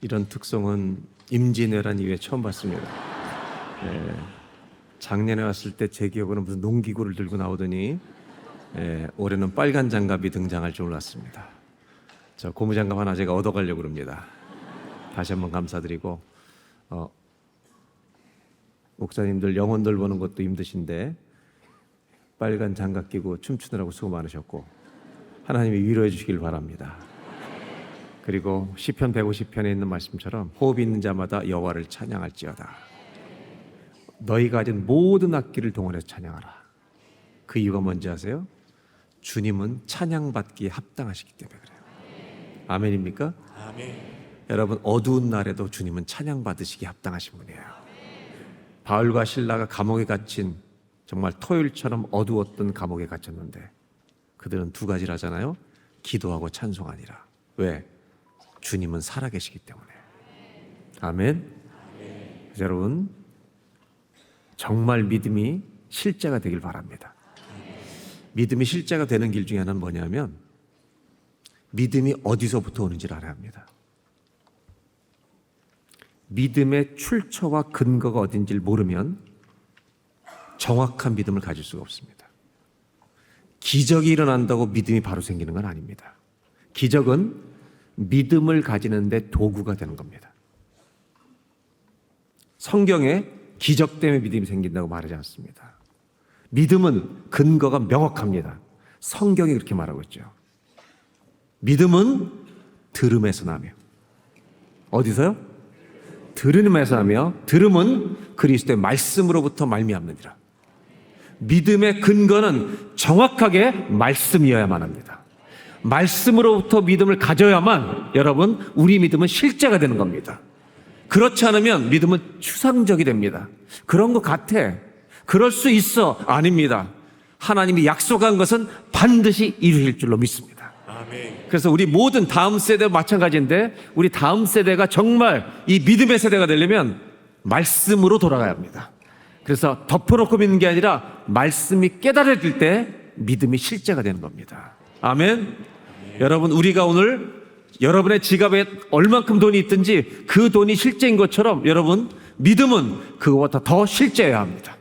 이런 특성은 임진왜란 이후에 처음 봤습니다. 작년에 왔을 때 제 기억으로는 무슨 농기구를 들고 나오더니 올해는 빨간 장갑이 등장할 줄 몰랐습니다. 저 고무장갑 하나 제가 얻어가려고 합니다. 다시 한번 감사드리고 목사님들 영혼들 보는 것도 힘드신데 빨간 장갑 끼고 춤추느라고 수고 많으셨고 하나님이 위로해 주시길 바랍니다. 그리고 시편 150편에 있는 말씀처럼 호흡이 있는 자마다 여호와를 찬양할지어다. 너희가 가진 모든 악기를 동원해서 찬양하라. 그 이유가 뭔지 아세요? 주님은 찬양받기에 합당하시기 때문에 그래요. 아멘입니까? 아멘. 여러분, 어두운 날에도 주님은 찬양받으시기에 합당하신 분이에요. 바울과 실라가 감옥에 갇힌 정말 토요일처럼 어두웠던 감옥에 갇혔는데 그들은 두 가지를 하잖아요. 기도하고 찬송하니라. 왜? 주님은 살아계시기 때문에. 아멘. 그래서 여러분, 정말 믿음이 실제가 되길 바랍니다. 믿음이 실제가 되는 길 중에 하나는 뭐냐면 믿음이 어디서부터 오는지를 알아야 합니다. 믿음의 출처와 근거가 어딘지를 모르면 정확한 믿음을 가질 수가 없습니다. 기적이 일어난다고 믿음이 바로 생기는 건 아닙니다. 기적은 믿음을 가지는데 도구가 되는 겁니다. 성경에 기적 때문에 믿음이 생긴다고 말하지 않습니다. 믿음은 근거가 명확합니다. 성경이 그렇게 말하고 있죠. 믿음은 들음에서 나며. 어디서요? 들음에서 나며, 들음은 그리스도의 말씀으로부터 말미암느니라. 믿음의 근거는 정확하게 말씀이어야만 합니다. 말씀으로부터 믿음을 가져야만 여러분, 우리 믿음은 실제가 되는 겁니다. 그렇지 않으면 믿음은 추상적이 됩니다. 그런 것 같아. 그럴 수 있어. 아닙니다. 하나님이 약속한 것은 반드시 이루실 줄로 믿습니다. 아멘. 그래서 우리 모든 다음 세대도 마찬가지인데 우리 다음 세대가 정말 이 믿음의 세대가 되려면 말씀으로 돌아가야 합니다. 그래서 덮어놓고 믿는 게 아니라 말씀이 깨달아질 때 믿음이 실제가 되는 겁니다. 아멘. 여러분, 우리가 오늘 여러분의 지갑에 얼만큼 돈이 있든지 그 돈이 실제인 것처럼 여러분, 믿음은 그거보다 더 실제여야 합니다.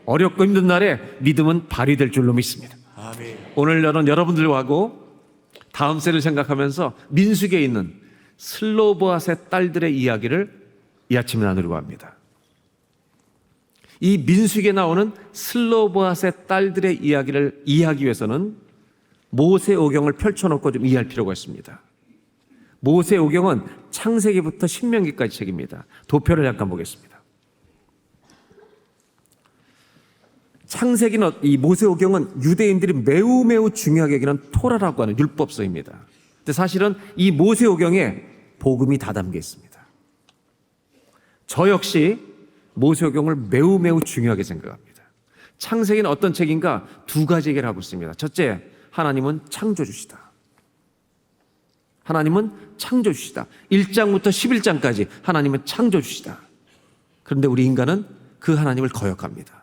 어렵고 힘든 날에 믿음은 발휘될 줄로 믿습니다. 아멘. 오늘 여러분들하고 다음 세를 생각하면서 민수기에 있는 슬로보앗의 딸들의 이야기를 이 아침에 나누려고 합니다. 이 민수기에 나오는 슬로보앗의 딸들의 이야기를 이해하기 위해서는 모세오경을 펼쳐놓고 좀 이해할 필요가 있습니다. 모세오경은 창세기부터 신명기까지 책입니다. 도표를 잠깐 보겠습니다. 창세기는 이 모세오경은 유대인들이 매우 중요하게 여기는 토라라고 하는 율법서입니다. 근데 사실은 이 모세오경에 복음이 다 담겨 있습니다. 저 역시 모세오경을 매우 중요하게 생각합니다. 창세기는 어떤 책인가? 두 가지 얘기를 하고 있습니다. 첫째, 하나님은 창조주시다. 하나님은 창조주시다. 1장부터 11장까지 하나님은 창조주시다. 그런데 우리 인간은 그 하나님을 거역합니다.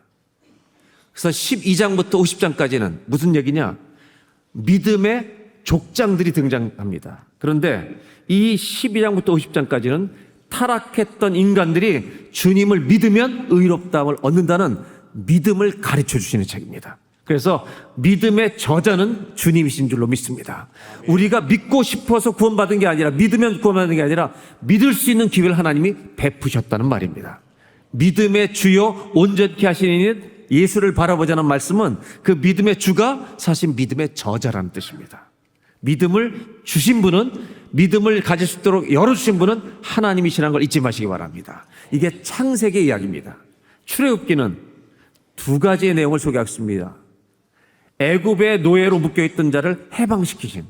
그래서 12장부터 50장까지는 무슨 얘기냐? 믿음의 족장들이 등장합니다. 그런데 이 12장부터 50장까지는 타락했던 인간들이 주님을 믿으면 의롭다함을 얻는다는 믿음을 가르쳐 주시는 책입니다. 그래서 믿음의 저자는 주님이신 줄로 믿습니다. 우리가 믿고 싶어서 구원받은 게 아니라 믿으면 구원받는 게 아니라 믿을 수 있는 기회를 하나님이 베푸셨다는 말입니다. 믿음의 주요 온전케 하시는 예수를 바라보자는 말씀은 그 믿음의 주가 사실 믿음의 저자라는 뜻입니다. 믿음을 주신 분은, 믿음을 가질 수 있도록 열어주신 분은 하나님이시라는 걸 잊지 마시기 바랍니다. 이게 창세기 이야기입니다. 출애굽기는 두 가지의 내용을 소개하겠습니다. 애굽의 노예로 묶여있던 자를 해방시키신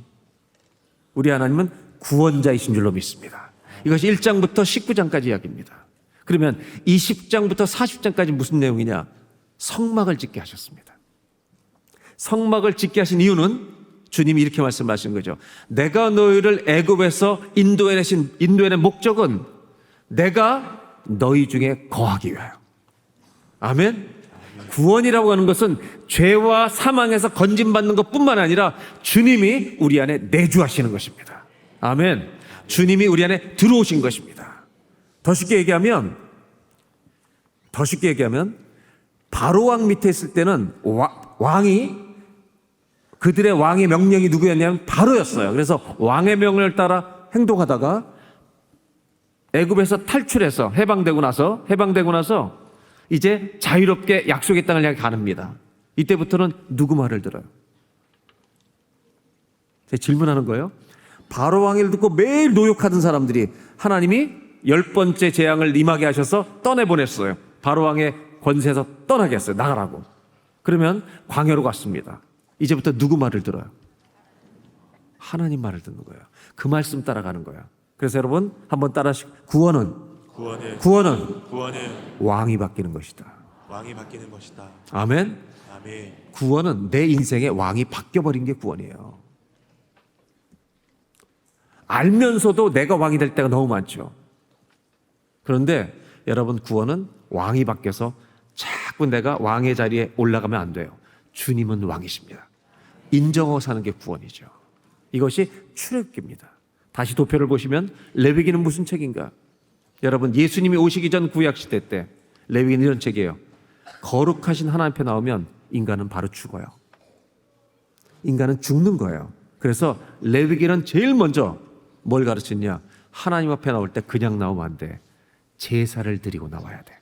우리 하나님은 구원자이신 줄로 믿습니다. 이것이 1장부터 19장까지 이야기입니다. 그러면 20장부터 40장까지 무슨 내용이냐? 성막을 짓게 하셨습니다. 성막을 짓게 하신 이유는 주님이 이렇게 말씀하신 거죠. 내가 너희를 애굽에서 인도해낸 목적은 내가 너희 중에 거하기 위하여. 아멘. 구원이라고 하는 것은 죄와 사망에서 건진받는 것뿐만 아니라 주님이 우리 안에 내주하시는 것입니다. 아멘. 주님이 우리 안에 들어오신 것입니다. 더 쉽게 얘기하면 바로왕 밑에 있을 때는 그들의 왕의 명령이 누구였냐면 바로였어요. 그래서 왕의 명령을 따라 행동하다가 애굽에서 탈출해서 해방되고 나서 이제 자유롭게 약속의 땅을 향해 가는입니다. 이때부터는 누구 말을 들어요? 제가 질문하는 거예요. 바로 왕을 듣고 매일 노역하던 사람들이 하나님이 10번째 재앙을 임하게 하셔서 떠내보냈어요. 바로 왕의 권세에서 떠나게 했어요. 나가라고. 그러면 광야로 갔습니다. 이제부터 누구 말을 들어요? 하나님 말을 듣는 거예요. 그 말씀 따라가는 거예요. 그래서 여러분 한번 따라하시고 구원은 왕이 바뀌는 것이다. 왕이 바뀌는 것이다. 아멘. 아멘. 구원은 내 인생의 왕이 바뀌어버린 게 구원이에요. 알면서도 내가 왕이 될 때가 너무 많죠. 그런데 여러분 구원은 왕이 바뀌어서 자꾸 내가 왕의 자리에 올라가면 안 돼요. 주님은 왕이십니다. 인정하고 사는 게 구원이죠. 이것이 출애굽기입니다. 다시 도표를 보시면 레위기는 무슨 책인가? 여러분 예수님이 오시기 전 구약시대 때 레위기는 이런 책이에요. 거룩하신 하나님 앞에 나오면 인간은 바로 죽어요. 인간은 죽는 거예요. 그래서 레위기는 제일 먼저 뭘 가르치냐? 하나님 앞에 나올 때 그냥 나오면 안 돼. 제사를 드리고 나와야 돼.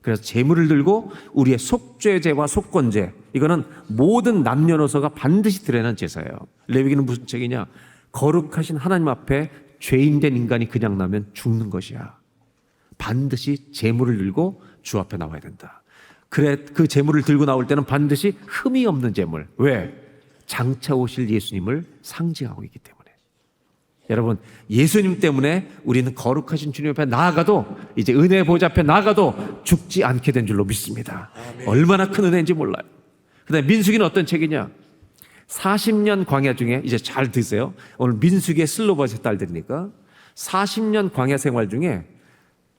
그래서 제물을 들고 우리의 속죄제와 속건제, 이거는 모든 남녀노소가 반드시 드려야 하는 제사예요. 레위기는 무슨 책이냐? 거룩하신 하나님 앞에 죄인된 인간이 그냥 나면 죽는 것이야. 반드시 제물을 들고 주 앞에 나와야 된다. 그래, 그 제물을 들고 나올 때는 반드시 흠이 없는 제물. 왜? 장차 오실 예수님을 상징하고 있기 때문에. 여러분 예수님 때문에 우리는 거룩하신 주님 앞에 나아가도, 이제 은혜의 보좌 앞에 나아가도 죽지 않게 된 줄로 믿습니다. 아멘. 얼마나 큰 은혜인지 몰라요. 그다음에 민수기는 어떤 책이냐? 40년 광야 중에, 이제 잘 드세요. 오늘 민수기의 슬로버스의 딸들이니까 40년 광야 생활 중에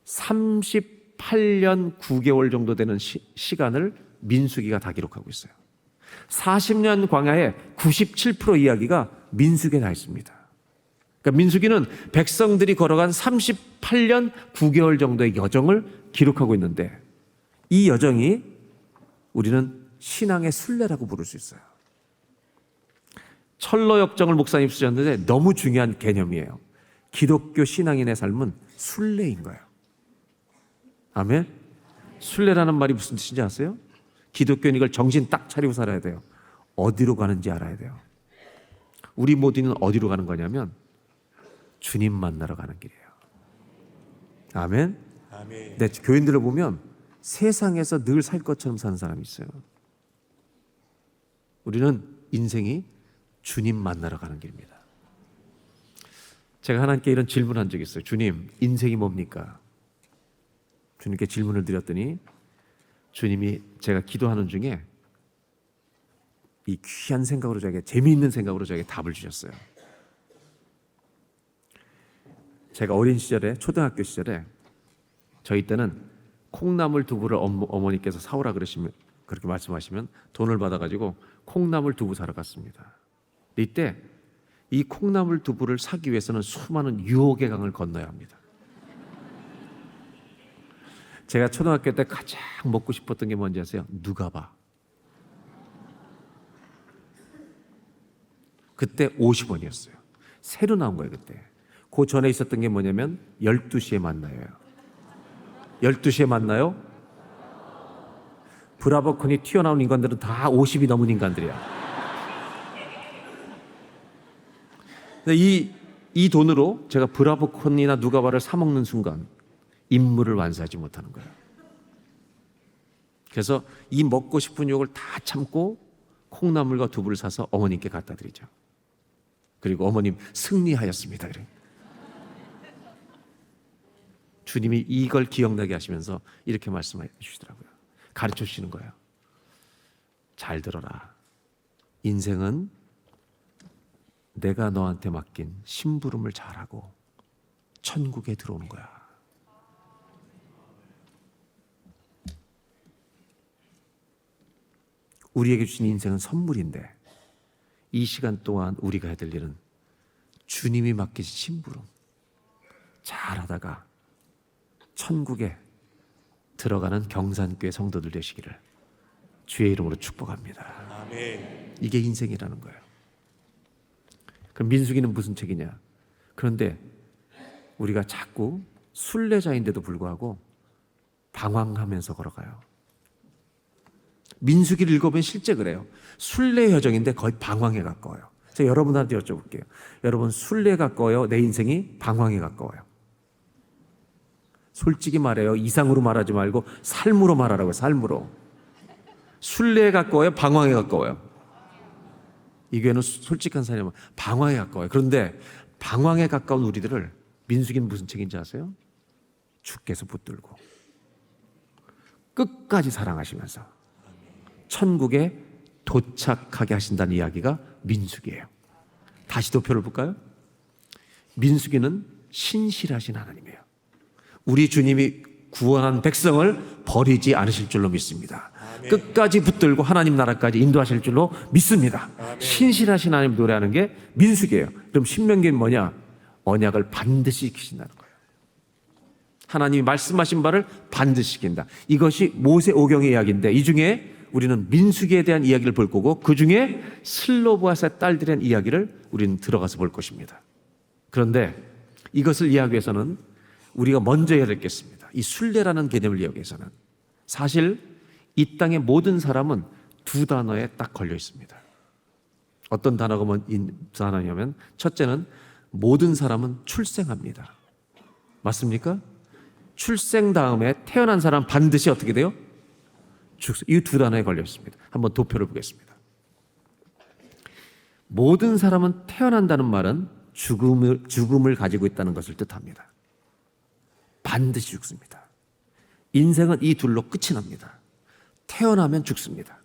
38년 9개월 정도 되는 시간을 민수기가 다 기록하고 있어요. 40년 광야의 97% 이야기가 민수기에 나 있습니다. 그러니까 민수기는 백성들이 걸어간 38년 9개월 정도의 여정을 기록하고 있는데, 이 여정이 우리는 신앙의 순례라고 부를 수 있어요. 철로역정을 목사님 쓰셨는데 너무 중요한 개념이에요. 기독교 신앙인의 삶은 순례인 거예요. 아멘. 순례라는 말이 무슨 뜻인지 아세요? 기독교인 이걸 정신 딱 차리고 살아야 돼요. 어디로 가는지 알아야 돼요. 우리 모두는 어디로 가는 거냐면 주님 만나러 가는 길이에요. 아멘. 아멘. 네, 교인들을 보면 세상에서 늘 살 것처럼 사는 사람이 있어요. 우리는 인생이 주님 만나러 가는 길입니다. 제가 하나님께 이런 질문한 적이 있어요. 주님, 인생이 뭡니까? 주님께 질문을 드렸더니 주님이 제가 기도하는 중에 이 귀한 생각으로 저에게, 재미있는 생각으로 저에게 답을 주셨어요. 제가 어린 시절에, 초등학교 시절에 저희 때는 콩나물 두부를 어머니께서 사오라 그러시면, 그렇게 말씀하시면 돈을 받아가지고 콩나물 두부 사러 갔습니다. 이때 이 콩나물 두부를 사기 위해서는 수많은 유혹의 강을 건너야 합니다. 제가 초등학교 때 가장 먹고 싶었던 게 뭔지 아세요? 누가바. 그때 50원이었어요. 새로 나온 거예요. 그때. 그 전에 있었던 게 뭐냐면 12시에 만나요. 12시에 만나요? 브라보콘이 튀어나온 인간들은 다 50이 넘은 인간들이야. 이 돈으로 제가 브라보콘이나 누가바를 사 먹는 순간 임무를 완수하지 못하는 거예요. 그래서 이 먹고 싶은 유혹을 다 참고 콩나물과 두부를 사서 어머님께 갖다 드리죠. 그리고 어머님 승리하였습니다. 그래. 주님이 이걸 기억나게 하시면서 이렇게 말씀해 주시더라고요. 가르쳐 주시는 거예요. 잘 들어라. 인생은 내가 너한테 맡긴 심부름을 잘하고 천국에 들어오는 거야. 우리에게 주신 인생은 선물인데 이 시간 동안 우리가 해야 될 일은 주님이 맡기신 심부름, 하다가 천국에 들어가는 경산교회 성도들 되시기를 주의 이름으로 축복합니다. 아멘. 이게 인생이라는 거예요. 그럼 민수기는 무슨 책이냐? 그런데 우리가 자꾸 순례자인데도 불구하고 방황하면서 걸어가요. 민수기를 읽어보면 실제 그래요. 순례 여정인데 거의 방황에 가까워요. 제가 여러분한테 여쭤볼게요. 여러분 순례에 가까워요? 내 인생이 방황에 가까워요? 솔직히 말해요. 이상으로 말하지 말고 삶으로 말하라고요. 삶으로. 순례에 가까워요? 방황에 가까워요? 이 교회는 솔직한 사람은 방황에 가까워요. 그런데 방황에 가까운 우리들을 민수기는 무슨 책인지 아세요? 주께서 붙들고 끝까지 사랑하시면서 천국에 도착하게 하신다는 이야기가 민수기예요. 다시 도표를 볼까요? 민수기는 신실하신 하나님이에요. 우리 주님이 구원한 백성을 버리지 않으실 줄로 믿습니다. 아멘. 끝까지 붙들고 하나님 나라까지 인도하실 줄로 믿습니다. 아멘. 신실하신 하나님 노래하는 게 민수기예요. 그럼 신명기는 뭐냐? 언약을 반드시 지키신다는 거예요. 하나님이 말씀하신 바를 반드시 지킨다. 이것이 모세오경의 이야기인데 이 중에 우리는 민수기에 대한 이야기를 볼 거고 그 중에 슬로보아스의 딸들에 대한 이야기를 우리는 들어가서 볼 것입니다. 그런데 이것을 이해하기 위해서는 우리가 먼저 해야 되겠습니다. 이 순례라는 개념을 이해하기 위해서는 사실 이 땅의 모든 사람은 두 단어에 딱 걸려 있습니다. 어떤 단어가 단어냐면 첫째는 모든 사람은 출생합니다. 맞습니까? 출생 다음에 태어난 사람 반드시 어떻게 돼요? 이 두 단어에 걸려 있습니다. 한번 도표를 보겠습니다. 모든 사람은 태어난다는 말은 죽음을 가지고 있다는 것을 뜻합니다. 반드시 죽습니다. 인생은 이 둘로 끝이 납니다. 태어나면 죽습니다.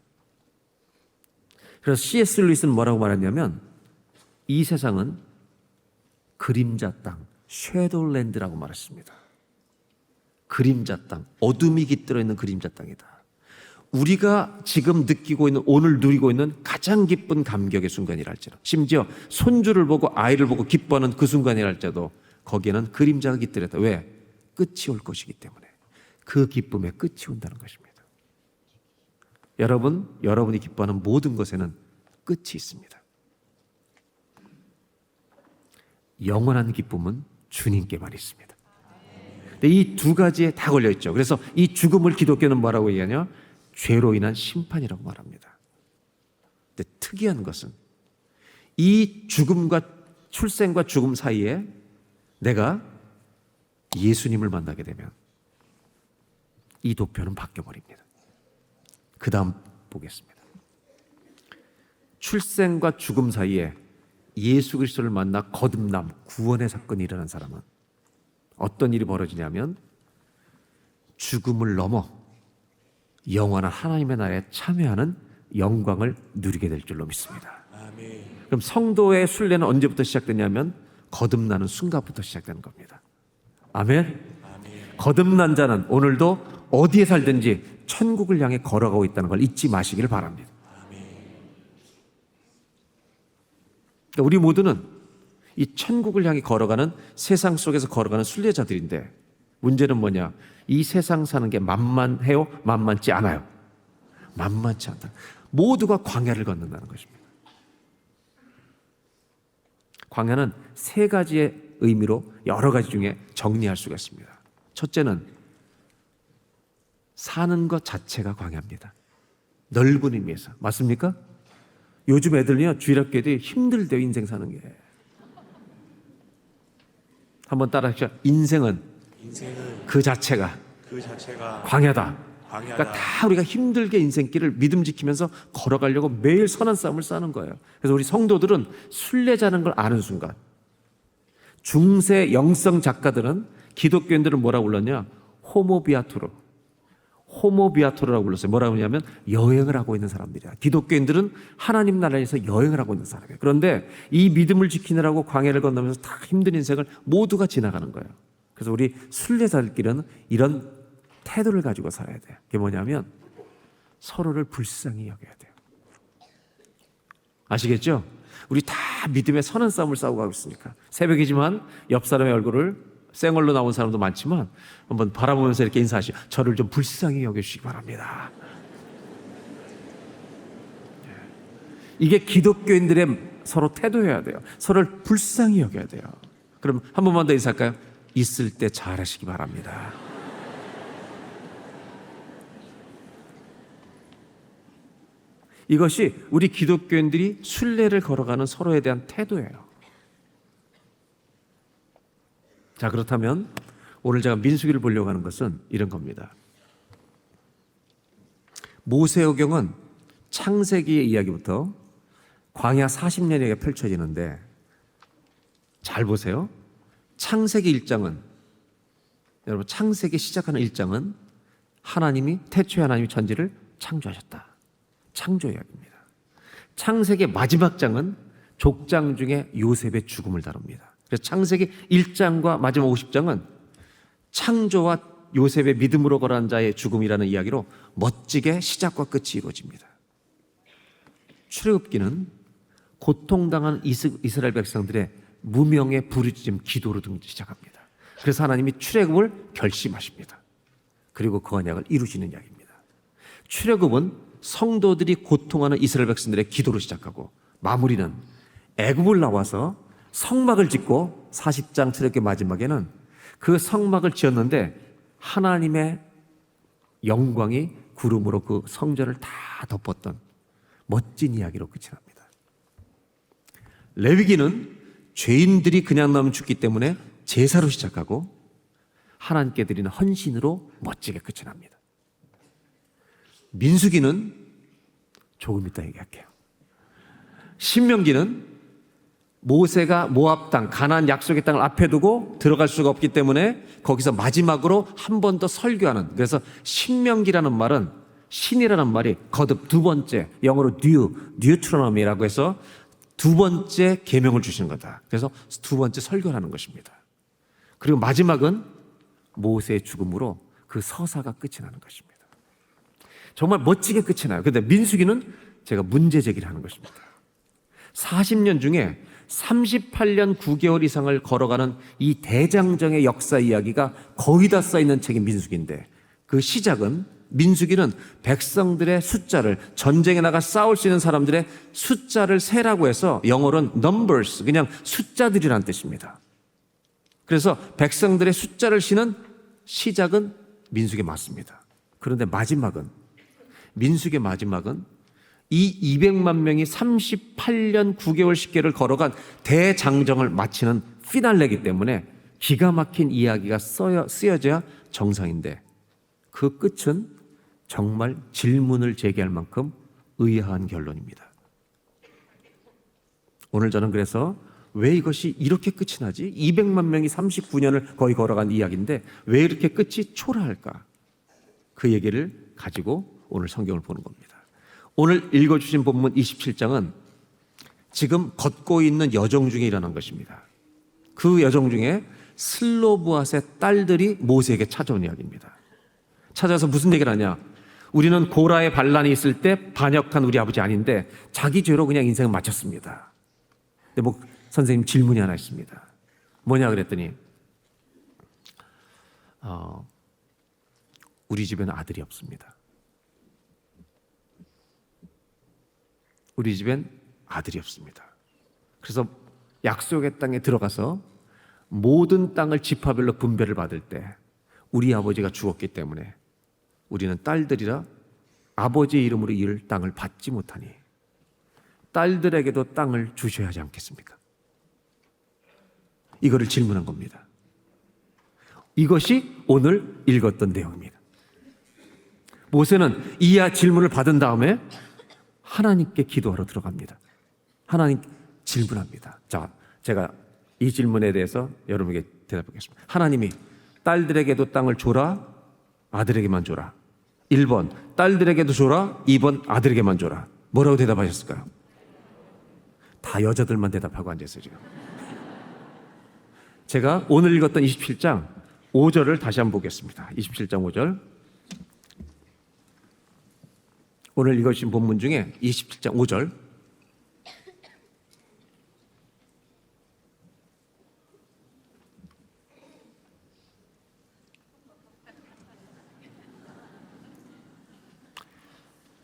그래서 C.S. 루이스는 뭐라고 말했냐면 이 세상은 그림자 땅, 섀도우랜드라고 말했습니다. 그림자 땅, 어둠이 깃들어 있는 그림자 땅이다. 우리가 지금 느끼고 있는, 오늘 누리고 있는 가장 기쁜 감격의 순간이랄지라도, 심지어 손주를 보고 아이를 보고 기뻐하는 그 순간이랄지라도 거기에는 그림자가 깃들었다. 왜? 끝이 올 것이기 때문에. 그 기쁨의 끝이 온다는 것입니다. 여러분이 기뻐하는 모든 것에는 끝이 있습니다. 영원한 기쁨은 주님께만 있습니다. 근데 이 두 가지에 다 걸려 있죠. 그래서 이 죽음을 기독교는 뭐라고 얘기하냐? 죄로 인한 심판이라고 말합니다. 근데 특이한 것은 이 죽음과 출생과 죽음 사이에 내가 예수님을 만나게 되면 이 도표는 바뀌어버립니다. 그 다음 보겠습니다. 출생과 죽음 사이에 예수 그리스도를 만나 거듭남, 구원의 사건이 일어난 사람은 어떤 일이 벌어지냐면 죽음을 넘어 영원한 하나님의 나라에 참여하는 영광을 누리게 될 줄로 믿습니다. 아멘. 그럼 성도의 순례는 언제부터 시작되냐면 거듭나는 순간부터 시작되는 겁니다. 아멘. 아멘. 거듭난 자는 오늘도 어디에 살든지 천국을 향해 걸어가고 있다는 걸 잊지 마시기를 바랍니다. 그러니까 우리 모두는 이 천국을 향해 걸어가는 세상 속에서 걸어가는 순례자들인데 문제는 뭐냐? 이 세상 사는 게 만만해요? 만만치 않아요? 만만치 않다. 모두가 광야를 걷는다는 것입니다. 광야는 세 가지의 의미로 여러 가지 중에 정리할 수가 있습니다. 첫째는 사는 것 자체가 광야입니다. 넓은 의미에서. 맞습니까? 요즘 애들은요, 주일학교에도 힘들대요, 인생 사는 게. 한번 따라 하시죠. 인생은 그 자체가 광야다. 그러니까 다 우리가 힘들게 인생길을 믿음 지키면서 걸어가려고 매일 선한 싸움을 싸는 거예요. 그래서 우리 성도들은 순례자는 걸 아는 순간, 중세 영성 작가들은 기독교인들을 뭐라고 불렀냐? 호모비아토르라고 불렀어요. 뭐라고 하냐면 여행을 하고 있는 사람들이야. 기독교인들은 하나님 나라에서 여행을 하고 있는 사람이에요. 그런데 이 믿음을 지키느라고 광야를 건너면서 다 힘든 인생을 모두가 지나가는 거예요. 그래서 우리 순례자들끼리는 이런 태도를 가지고 살아야 돼요. 그게 뭐냐면 서로를 불쌍히 여겨야 돼요. 아시겠죠? 우리 다 믿음의 선한 싸움을 싸우고 가고 있으니까 새벽이지만 옆 사람의 얼굴을 쌩얼로 나온 사람도 많지만 한번 바라보면서 이렇게 인사하시죠. 저를 좀 불쌍히 여겨주시기 바랍니다. 이게 기독교인들의 서로 태도여야 돼요. 서로를 불쌍히 여겨야 돼요. 그럼 한 번만 더 인사할까요? 있을 때 잘하시기 바랍니다. 이것이 우리 기독교인들이 순례를 걸어가는 서로에 대한 태도예요. 자, 그렇다면 오늘 제가 민수기를 보려고 하는 것은 이런 겁니다. 모세오경은 창세기의 이야기부터 광야 40년에 펼쳐지는데 잘 보세요. 창세기 1장은 여러분 창세기 시작하는 1장은 하나님이 태초에 하나님이 천지를 창조하셨다. 창조 이야기입니다. 창세기 마지막 장은 족장 중에 요셉의 죽음을 다룹니다. 그래서 창세기 1장과 마지막 50장은 창조와 요셉의 믿음으로 걸어간 자의 죽음이라는 이야기로 멋지게 시작과 끝이 이루어집니다. 출애굽기는 고통당한 이스라엘 백성들의 무명의 부르짖음 기도로 시작합니다. 그래서 하나님이 출애굽을 결심하십니다. 그리고 그 언약을 이루시는 이야기입니다. 출애굽은 성도들이 고통하는 이스라엘 백성들의 기도로 시작하고 마무리는 애굽을 나와서 성막을 짓고 40장 출애굽기 마지막에는 그 성막을 지었는데 하나님의 영광이 구름으로 그 성전을 다 덮었던 멋진 이야기로 끝이 납니다. 레위기는 죄인들이 그냥 나오면 죽기 때문에 제사로 시작하고 하나님께 드리는 헌신으로 멋지게 끝이 납니다. 민수기는 조금 이따 얘기할게요. 신명기는 모세가 모압 땅, 가나안 약속의 땅을 앞에 두고 들어갈 수가 없기 때문에 거기서 마지막으로 한 번 더 설교하는, 그래서 신명기라는 말은 신이라는 말이 거듭 두 번째, 영어로 뉴트로노미라고 해서 두 번째 계명을 주시는 거다. 그래서 두 번째 설교를 하는 것입니다. 그리고 마지막은 모세의 죽음으로 그 서사가 끝이 나는 것입니다. 정말 멋지게 끝이 나요. 그런데 민수기는 제가 문제 제기를 하는 것입니다. 40년 중에 38년 9개월 이상을 걸어가는 이 대장정의 역사 이야기가 거의 다 써있는 책이 민수기인데 그 시작은 민수기는 백성들의 숫자를 전쟁에 나가 싸울 수 있는 사람들의 숫자를 세라고 해서 영어로는 numbers, 그냥 숫자들이라는 뜻입니다. 그래서 백성들의 숫자를 쉬는 시작은 민수기 맞습니다. 그런데 민수기의 마지막은 이 200만 명이 38년 9개월 10개를 걸어간 대장정을 마치는 피날레이기 때문에 기가 막힌 이야기가 쓰여져야 정상인데 그 끝은 정말 질문을 제기할 만큼 의아한 결론입니다. 오늘 저는 그래서 왜 이것이 이렇게 끝이 나지? 200만 명이 39년을 거의 걸어간 이야기인데 왜 이렇게 끝이 초라할까? 그 얘기를 가지고 오늘 성경을 보는 겁니다. 오늘 읽어주신 본문 27장은 지금 걷고 있는 여정 중에 일어난 것입니다. 그 여정 중에 슬로브앗의 딸들이 모세에게 찾아온 이야기입니다. 찾아서 무슨 얘기를 하냐? 우리는 고라의 반란이 있을 때 반역한 우리 아버지 아닌데 자기 죄로 그냥 인생을 마쳤습니다. 근데 선생님 질문이 하나 있습니다. 뭐냐 그랬더니 우리 집에는 아들이 없습니다. 우리 집엔 아들이 없습니다. 그래서 약속의 땅에 들어가서 모든 땅을 지파별로 분배를 받을 때 우리 아버지가 죽었기 때문에 우리는 딸들이라 아버지의 이름으로 이 땅을 받지 못하니 딸들에게도 땅을 주셔야 하지 않겠습니까? 이거를 질문한 겁니다. 이것이 오늘 읽었던 내용입니다. 모세는 이 질문을 받은 다음에 하나님께 기도하러 들어갑니다. 하나님 질문합니다. 자, 제가 이 질문에 대해서 여러분에게 대답하겠습니다. 하나님이 딸들에게도 땅을 줘라, 아들에게만 줘라. 1번 딸들에게도 줘라, 2번 아들에게만 줘라. 뭐라고 대답하셨을까요? 다 여자들만 대답하고 앉아있어요 지금. 제가 오늘 읽었던 27장 5절을 다시 한번 보겠습니다. 27장 5절. 오늘 읽으신 본문 중에 27장 5절.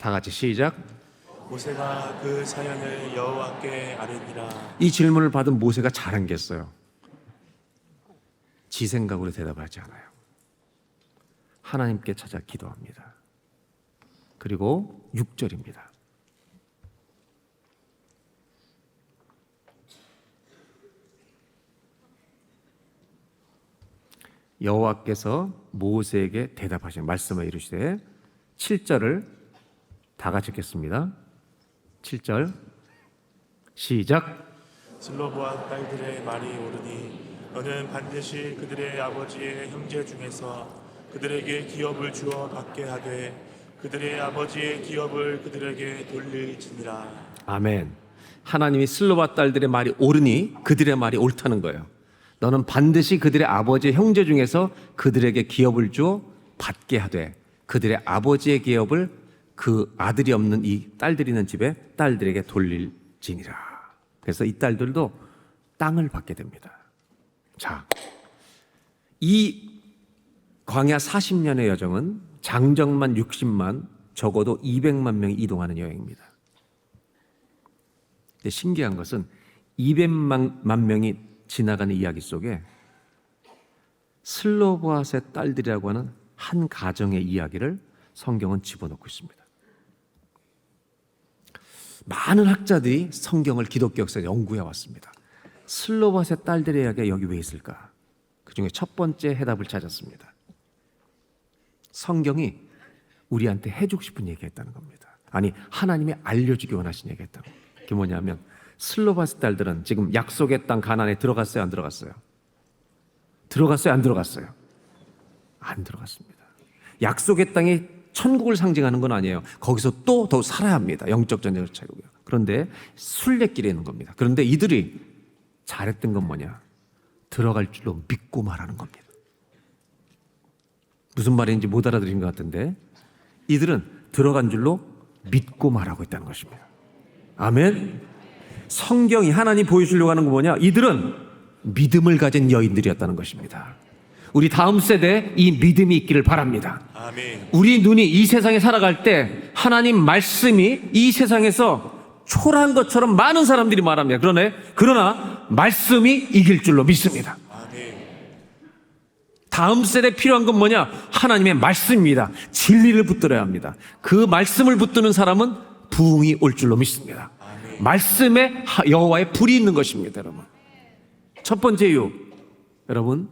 다 같이 시작. 모세가 그 사연을 여호와께 아뢰니라. 이 질문을 받은 모세가 잘한 게 있어요. 지 생각으로 대답하지 않아요. 하나님께 찾아 기도합니다. 그리고 6절입니다. 여호와께서 모세에게 대답하신 말씀을 이루시되 7절을 다 같이 읽겠습니다. 7절 시작. 슬로보한 딸들의 말이 오르니 너는 반드시 그들의 아버지의 형제 중에서 그들에게 기업을 주어 받게 하되 그들의 아버지의 기업을 그들에게 돌릴지니라. 아멘. 하나님이 슬로바 딸들의 말이 옳으니 그들의 말이 옳다는 거예요. 너는 반드시 그들의 아버지의 형제 중에서 그들에게 기업을 주어 받게 하되 그들의 아버지의 기업을 그 아들이 없는 이 딸들이 있는 집에 딸들에게 돌릴지니라. 그래서 이 딸들도 땅을 받게 됩니다. 자, 이 광야 40년의 여정은 장정만 60만, 적어도 200만 명이 이동하는 여행입니다. 근데 신기한 것은 200만 명이 지나가는 이야기 속에 슬로보앗의 딸들이라고 하는 한 가정의 이야기를 성경은 집어넣고 있습니다. 많은 학자들이 성경을 기독교 역사에 연구해 왔습니다. 슬로보앗의 딸들의 이야기가 여기 왜 있을까? 그 중에 첫 번째 해답을 찾았습니다. 성경이 우리한테 해주고 싶은 얘기했다는 겁니다. 아니, 하나님이 알려주기 원하신 얘기했다는 겁니다. 그게 뭐냐면 슬로바스 딸들은 지금 약속의 땅 가나안에 들어갔어요, 안 들어갔어요? 들어갔어요, 안 들어갔어요? 안 들어갔습니다. 약속의 땅이 천국을 상징하는 건 아니에요. 거기서 또 더 살아야 합니다. 영적 전쟁을 치르고요. 그런데 순례길에 있는 겁니다. 그런데 이들이 잘했던 건 뭐냐? 들어갈 줄로 믿고 말하는 겁니다. 무슨 말인지 못 알아들은 것 같은데 이들은 들어간 줄로 믿고 말하고 있다는 것입니다. 아멘. 성경이 하나님 보여주려고 하는 건 뭐냐? 이들은 믿음을 가진 여인들이었다는 것입니다. 우리 다음 세대에 이 믿음이 있기를 바랍니다. 아멘. 우리 눈이 이 세상에 살아갈 때 하나님 말씀이 이 세상에서 초라한 것처럼 많은 사람들이 말합니다. 그러나 말씀이 이길 줄로 믿습니다. 아멘. 다음 세대에 필요한 건 뭐냐? 하나님의 말씀입니다. 진리를 붙들어야 합니다. 그 말씀을 붙드는 사람은 부흥이 올 줄로 믿습니다. 아멘. 말씀에 여호와의 불이 있는 것입니다, 여러분. 첫 번째 이유, 여러분,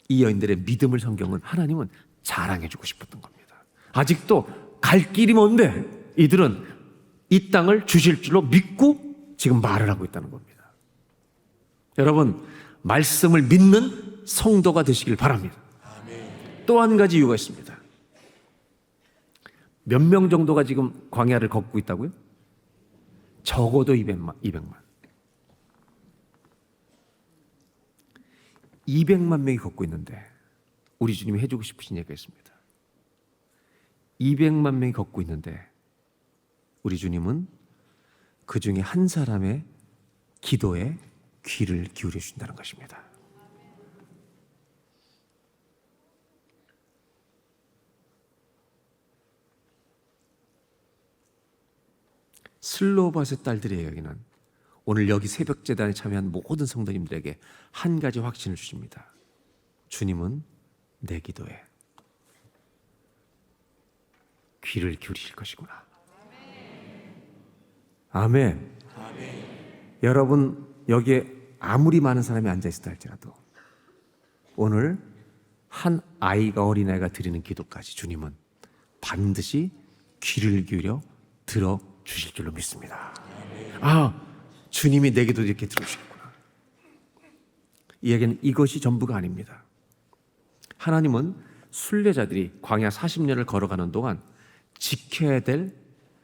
이 여인들의 믿음을 성경은 하나님은 자랑해주고 싶었던 겁니다. 아직도 갈 길이 먼데 이들은 이 땅을 주실 줄로 믿고 지금 말을 하고 있다는 겁니다. 여러분, 말씀을 믿는 성도가 되시길 바랍니다. 아멘. 또 한 가지 이유가 있습니다. 몇 명 정도가 지금 광야를 걷고 있다고요? 적어도 200만. 200만 명이 걷고 있는데 우리 주님이 해주고 싶으신 얘기가 있습니다. 200만 명이 걷고 있는데 우리 주님은 그 중에 한 사람의 기도에 귀를 기울여 주신다는 것입니다. 슬로바스의 딸들의 이야기는 오늘 여기 새벽제단에 참여한 모든 성도님들에게 한 가지 확신을 주십니다. 주님은 내 기도에 귀를 기울이실 것이구나. 아멘. 아멘. 여러분, 여기에 아무리 많은 사람이 앉아있다 할지라도 오늘 한 아이가, 어린아이가 드리는 기도까지 주님은 반드시 귀를 기울여 들어주실 줄로 믿습니다. 아, 주님이 내 기도 이렇게 들으시겠구나. 이 얘기는 이것이 전부가 아닙니다. 하나님은 순례자들이 광야 40년을 걸어가는 동안 지켜야 될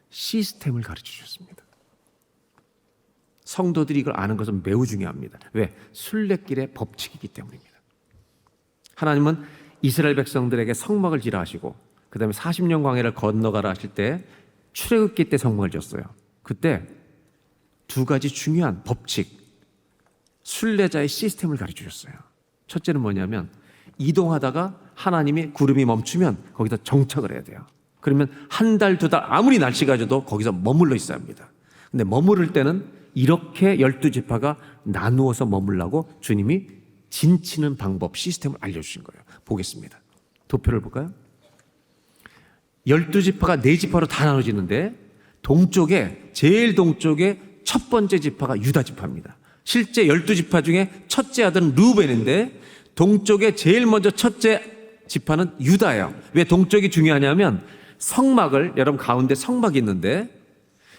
시스템을 가르쳐 주셨습니다. 성도들이 이걸 아는 것은 매우 중요합니다. 왜? 순례길의 법칙이기 때문입니다. 하나님은 이스라엘 백성들에게 성막을 지라 하시고 그 다음에 40년 광야를 건너가라 하실 때 출애굽기 때 성막을 졌어요. 그때 두 가지 중요한 법칙, 순례자의 시스템을 가르쳐 주셨어요. 첫째는 뭐냐면 이동하다가 하나님이 구름이 멈추면 거기다 정착을 해야 돼요. 그러면 한 달, 두 달 아무리 날씨가 좋아도 거기서 머물러 있어야 합니다. 근데 머무를 때는 이렇게 12지파가 나누어서 머물라고 주님이 진치는 방법, 시스템을 알려주신 거예요. 보겠습니다. 도표를 볼까요? 12지파가 4지파로 다 나눠지는데 제일 동쪽에 첫 번째 지파가 유다 지파입니다. 실제 12지파 중에 첫째 아들은 르우벤인데 동쪽에 제일 먼저 첫째 지파는 유다예요. 왜 동쪽이 중요하냐면 성막을, 여러분 가운데 성막이 있는데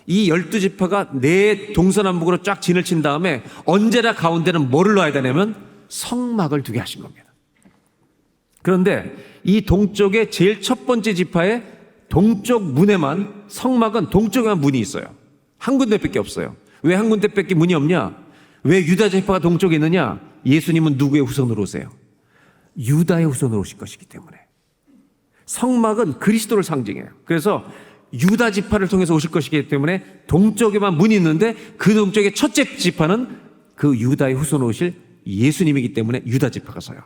이 12지파가 네 동서남북으로 쫙 진을 친 다음에 언제나 가운데는 뭐를 넣어야 되냐면 성막을 두게 하신 겁니다. 그런데 이 동쪽의 제일 첫 번째 지파의 동쪽 문에만, 성막은 동쪽에만 문이 있어요. 한 군데밖에 없어요. 왜 한 군데밖에 문이 없냐? 왜 유다 지파가 동쪽에 있느냐? 예수님은 누구의 후손으로 오세요? 유다의 후손으로 오실 것이기 때문에. 성막은 그리스도를 상징해요. 그래서 유다 지파를 통해서 오실 것이기 때문에 동쪽에만 문이 있는데 그 동쪽의 첫째 지파는 그 유다의 후손으로 오실 예수님이기 때문에 유다 지파가 서요.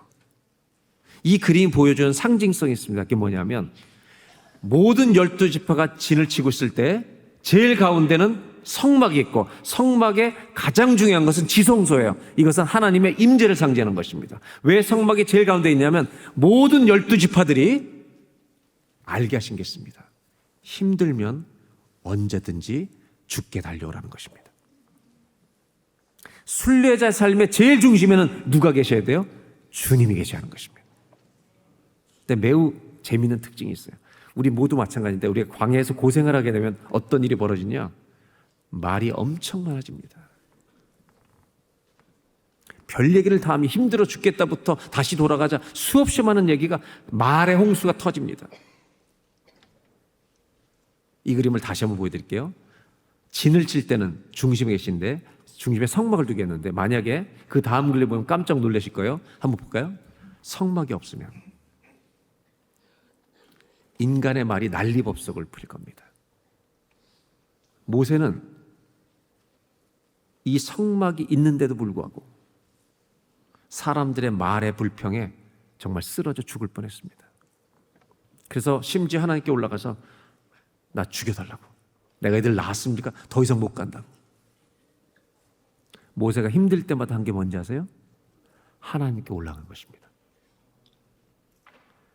이 그림이 보여주는 상징성이 있습니다. 그게 뭐냐면 모든 12지파가 진을 치고 있을 때 제일 가운데는 성막이 있고 성막의 가장 중요한 것은 지성소예요. 이것은 하나님의 임재를 상징하는 것입니다. 왜 성막이 제일 가운데 있냐면 모든 12지파들이 알게 하신 게 있습니다. 힘들면 언제든지 죽게 달려오라는 것입니다. 순례자 삶의 제일 중심에는 누가 계셔야 돼요? 주님이 계셔야 하는 것입니다. 근데 매우 재미있는 특징이 있어요. 우리 모두 마찬가지인데 우리가 광야에서 고생을 하게 되면 어떤 일이 벌어지냐? 말이 엄청 많아집니다. 별 얘기를 다 하면 힘들어 죽겠다부터 다시 돌아가자 수없이 많은 얘기가 말의 홍수가 터집니다. 이 그림을 다시 한번 보여드릴게요. 진을 칠 때는 중심에 계신데 중심에 성막을 두겠는데 만약에 그 다음 글을 보면 깜짝 놀라실 거예요. 한번 볼까요? 성막이 없으면 인간의 말이 난리법석을 부릴 겁니다. 모세는 이 성막이 있는데도 불구하고 사람들의 말의 불평에 정말 쓰러져 죽을 뻔했습니다. 그래서 심지어 하나님께 올라가서 나 죽여달라고. 내가 애들 낳았습니까? 더 이상 못 간다고. 모세가 힘들 때마다 한 게 뭔지 아세요? 하나님께 올라간 것입니다.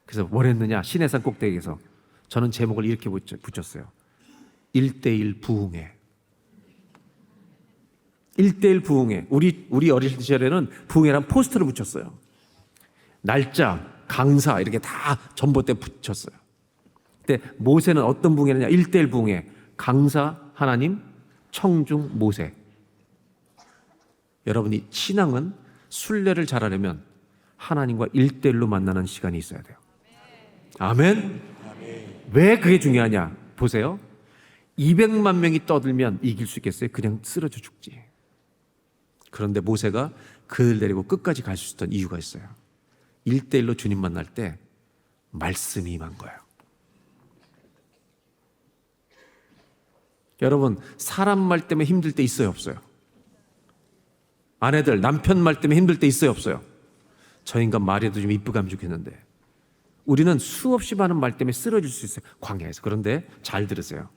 그래서 뭘 했느냐? 시내산 꼭대기에서 저는 제목을 이렇게 붙였어요. 1:1 부흥회. 1:1 부흥회. 우리 어릴 시절에는 부흥회란 포스터를 붙였어요. 날짜, 강사 이렇게 다 전봇대 붙였어요. 근데 모세는 어떤 부흥회냐? 1:1 부흥회. 강사 하나님, 청중 모세. 여러분이 신앙은 순례를 잘하려면 하나님과 1:1로 만나는 시간이 있어야 돼요. 아멘. 왜 그게 중요하냐? 보세요. 200만 명이 떠들면 이길 수 있겠어요? 그냥 쓰러져 죽지. 그런데 모세가 그들 데리고 끝까지 갈 수 있었던 이유가 있어요. 1:1로 주님 만날 때 말씀이 임한 거예요. 여러분, 사람 말 때문에 힘들 때 있어요, 없어요? 아내들, 남편 말 때문에 힘들 때 있어요, 없어요? 저 인간 말해도 좀 이쁘게 하면 좋겠는데 우리는 수없이 많은 말 때문에 쓰러질 수 있어요, 광야에서. 그런데 잘 들으세요.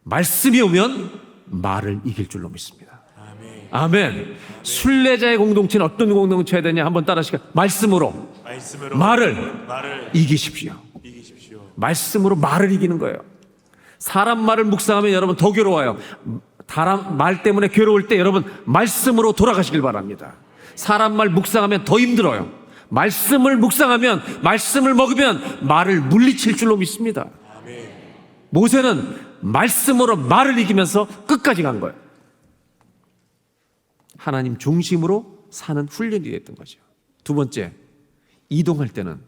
말씀이 오면 말을 이길 줄로 믿습니다. 아멘. 순례자의 공동체는 어떤 공동체여야 되냐? 한번 따라하시죠. 말씀으로 말을 이기십시오. 말씀으로 말을 이기는 거예요. 사람 말을 묵상하면 여러분 더 괴로워요. 사람 말 때문에 괴로울 때 여러분 말씀으로 돌아가시길 바랍니다. 사람 말 묵상하면 더 힘들어요. 말씀을 묵상하면, 말씀을 먹으면 말을 물리칠 줄로 믿습니다. 모세는 말씀으로 말을 이기면서 끝까지 간 거예요. 하나님 중심으로 사는 훈련이 됐던 거죠. 두 번째, 이동할 때는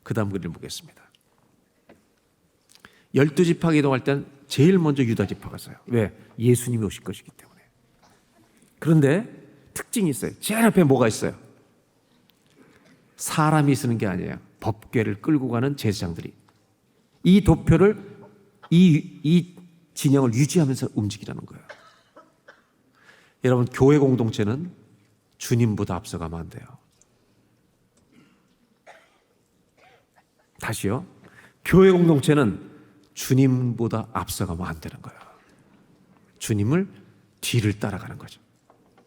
그 다음 글을 보겠습니다. 12지파가 이동할 때는 제일 먼저 유다 지파가 서요. 왜? 예수님이 오실 것이기 때문에. 그런데 특징이 있어요. 제일 앞에 뭐가 있어요? 사람이 쓰는 게 아니에요. 법궤를 끌고 가는 제사장들이 이 도표를 이 진영을 유지하면서 움직이라는 거예요. 여러분, 교회 공동체는 주님보다 앞서가면 안 돼요. 다시요. 교회 공동체는 주님보다 앞서가면 안 되는 거예요. 주님을 뒤를 따라가는 거죠.